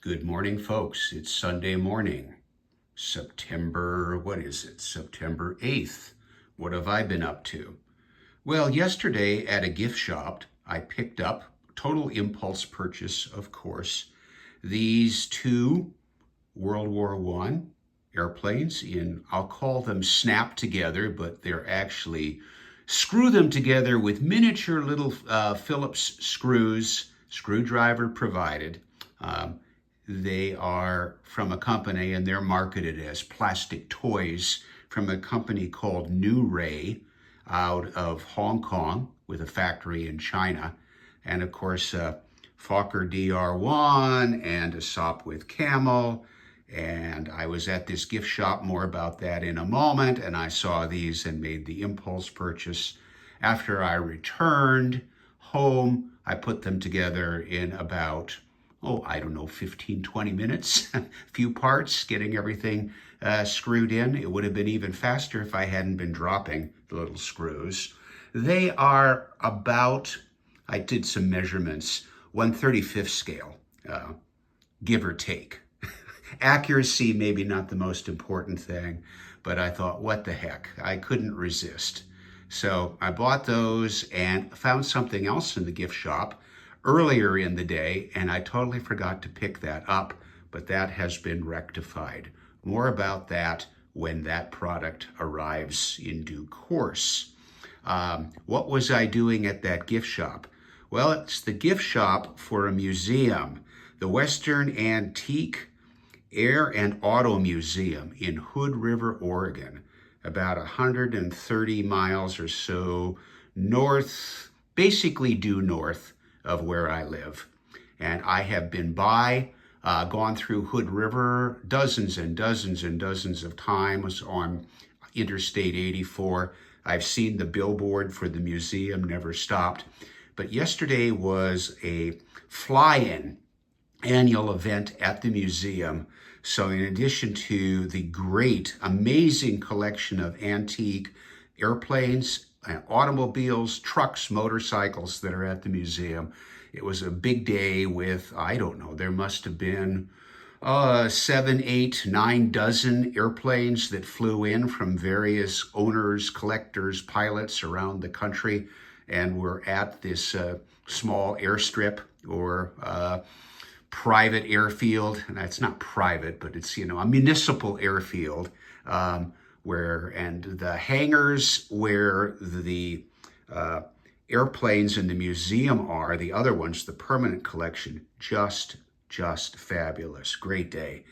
Good morning, folks. It's Sunday morning, September 8th. What have I been up to? Well, yesterday at a gift shop, I picked up, total impulse purchase, of course, these two World War I airplanes I'll call them snap together, but they're actually screw them together with miniature little Phillips screws, screwdriver provided. Um, they are from a company, and they're marketed as plastic toys, from a company called New Ray out of Hong Kong with a factory in China. And of course, Fokker DR1 and a SOP with Camel. And I was at this gift shop, more about that in a moment, and I saw these and made the impulse purchase. After I returned home, I put them together in about, 15, 20 minutes, a few parts, getting everything screwed in. It would have been even faster if I hadn't been dropping the little screws. They are about, I did some measurements, 1/35 scale, give or take. Accuracy, maybe not the most important thing, but I thought, what the heck? I couldn't resist. So I bought those and found something else in the gift shop earlier in the day, and I totally forgot to pick that up, but that has been rectified. More about that when that product arrives in due course. What was I doing at that gift shop? Well, it's the gift shop for a museum, the Western Antique Air and Auto Museum in Hood River, Oregon, about 130 miles or so north, basically due north of where I live. And I have been gone through Hood River dozens and dozens and dozens of times on Interstate 84. I've seen the billboard for the museum, never stopped. But yesterday was a fly-in annual event at the museum. So in addition to the great, amazing collection of antique airplanes, automobiles, trucks, motorcycles that are at the museum, it was a big day with, I don't know, there must have been 7, 8, 9 dozen airplanes that flew in from various owners, collectors, pilots around the country, and were at this small airstrip or private airfield. And it's not private, but it's, a municipal airfield, and the hangars where the airplanes in the museum are, the other ones, the permanent collection, just fabulous. Great day.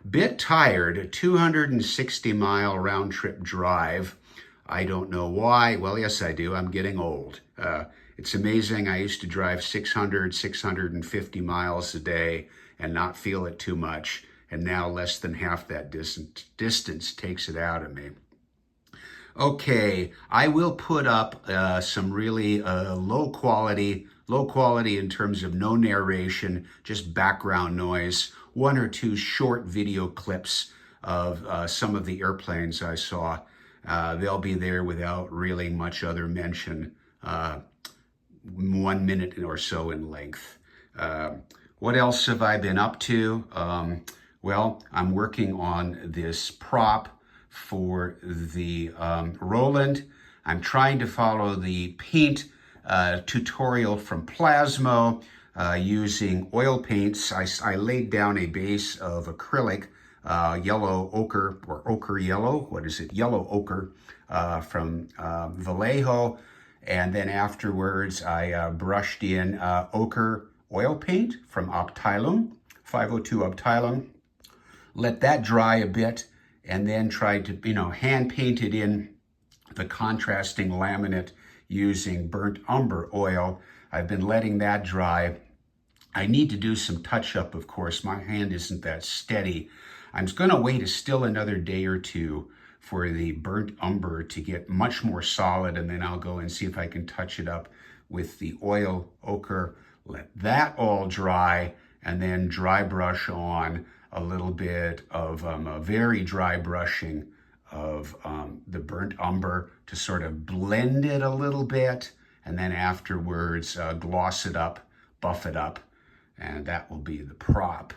Bit tired, a 260-mile round trip drive. I don't know why. Well, yes, I do. I'm getting old. It's amazing. I used to drive 650 miles a day and not feel it too much. And now less than half that distance takes it out of me. Okay, I will put up some really low quality in terms of no narration, just background noise, 1 or 2 short video clips of some of the airplanes I saw. They'll be there without really much other mention, 1 minute or so in length. What else have I been up to? Well, I'm working on this prop for the Roland. I'm trying to follow the paint tutorial from Plasmo using oil paints. I laid down a base of acrylic, yellow ochre or ochre yellow. What is it? Yellow ochre from Vallejo. And then afterwards, I brushed in ochre oil paint from Optilum, 502 Optilum. Let that dry a bit, and then tried to, hand painted in the contrasting laminate using burnt umber oil. I've been letting that dry. I need to do some touch-up, of course. My hand isn't that steady. I'm going to wait still another day or two for the burnt umber to get much more solid, and then I'll go and see if I can touch it up with the oil ochre. Let that all dry, and then dry brush on a little bit of a very dry brushing of the burnt umber to sort of blend it a little bit, and then afterwards gloss it up, buff it up, and that will be the prop.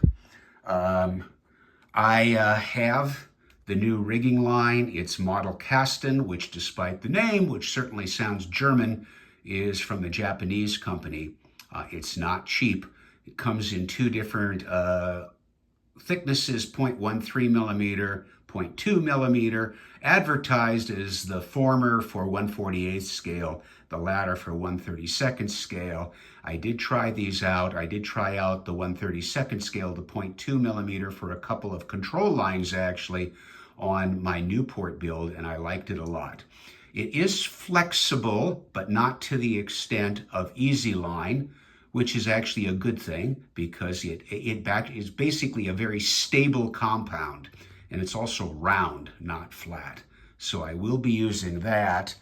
I have the new rigging line. It's model Kasten, which despite the name, which certainly sounds German, is from the Japanese company. It's not cheap. It comes in two different thicknesses, 0.13 millimeter, 0.2 millimeter, advertised as the former for 1/48 scale, the latter for 1/32 scale. I did try these out. I did try out the 1/32 scale, the 0.2 millimeter, for a couple of control lines actually on my Newport build, and I liked it a lot. It is flexible, but not to the extent of Easy Line, which is actually a good thing because it is basically a very stable compound, and it's also round, not flat. So I will be using that.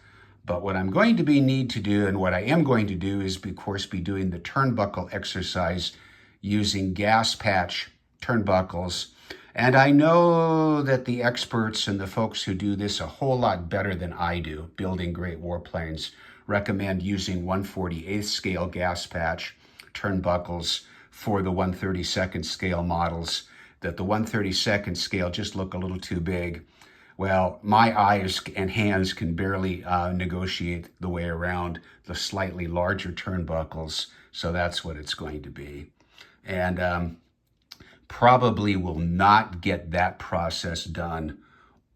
But what I'm going to need to do, and what I am going to do, is of course be doing the turnbuckle exercise using gas patch turnbuckles. And I know that the experts and the folks who do this a whole lot better than I do, building great warplanes, recommend using 1/48 scale gas patch turnbuckles for the 1/32 scale models, that the 1/32 scale just look a little too big. Well, my eyes and hands can barely negotiate the way around the slightly larger turnbuckles, so that's what it's going to be. And probably will not get that process done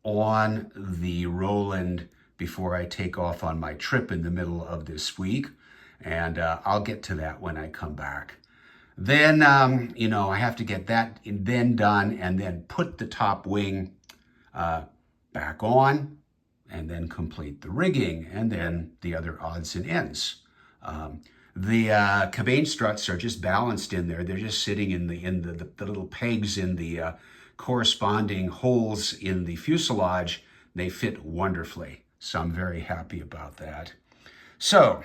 on the Roland before I take off on my trip in the middle of this week. And I'll get to that when I come back. Then, I have to get that then done and then put the top wing back on and then complete the rigging and then the other odds and ends. The cabane struts are just balanced in there. They're just sitting in the little pegs in the corresponding holes in the fuselage. They fit wonderfully. So I'm very happy about that. So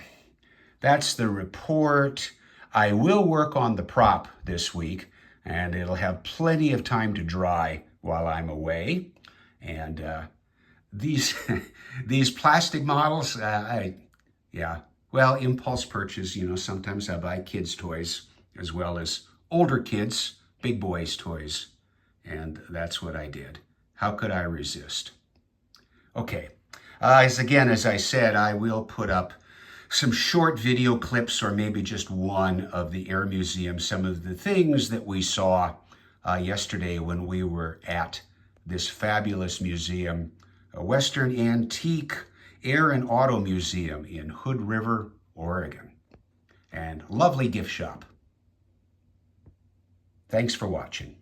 that's the report. I will work on the prop this week, and it'll have plenty of time to dry while I'm away. And these these plastic models, impulse purchase. Sometimes I buy kids' toys as well as older kids, big boys' toys, and that's what I did. How could I resist? Okay, as I said, I will put up some short video clips, or maybe just one, of the Air Museum, some of the things that we saw yesterday when we were at this fabulous museum, a Western Antique Air and Auto Museum in Hood River, Oregon. And lovely gift shop. Thanks for watching.